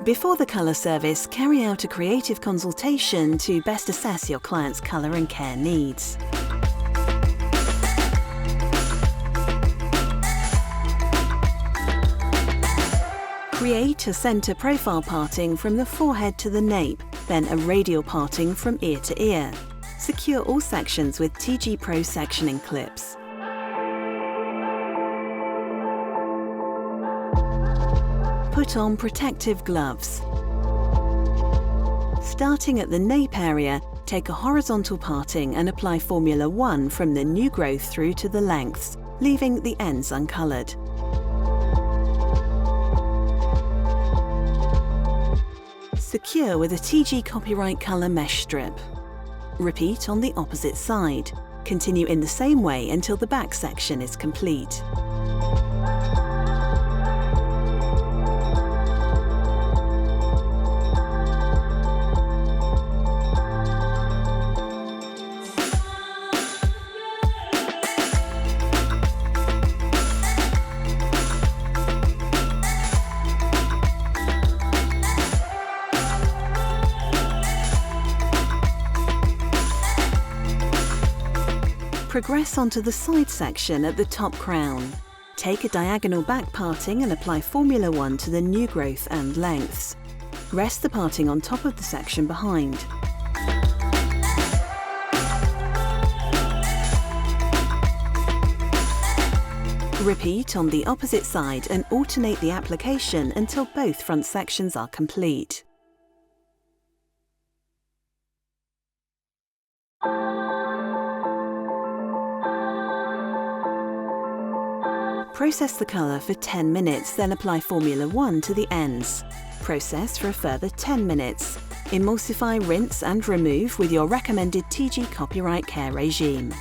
Before the colour service, carry out a creative consultation to best assess your client's colour and care needs. Create a centre profile parting from the forehead to the nape, then a radial parting from ear to ear. Secure all sections with TIGI PRO Sectioning Clips. Put on protective gloves. Starting at the nape area, take a horizontal parting and apply Formula 1 from the new growth through to the lengths, leaving the ends uncoloured. Secure with a TIGI copyright colour mesh strip. Repeat on the opposite side. Continue in the same way until the back section is complete. Progress onto the side section at the top crown. Take a diagonal back parting and apply Formula 1 to the new growth and lengths. Rest the parting on top of the section behind. Repeat on the opposite side and alternate the application until both front sections are complete. Process the colour for 10 minutes, then apply Formula 1 to the ends. Process for a further 10 minutes. Emulsify, rinse and remove with your recommended TIGI copyright care regime.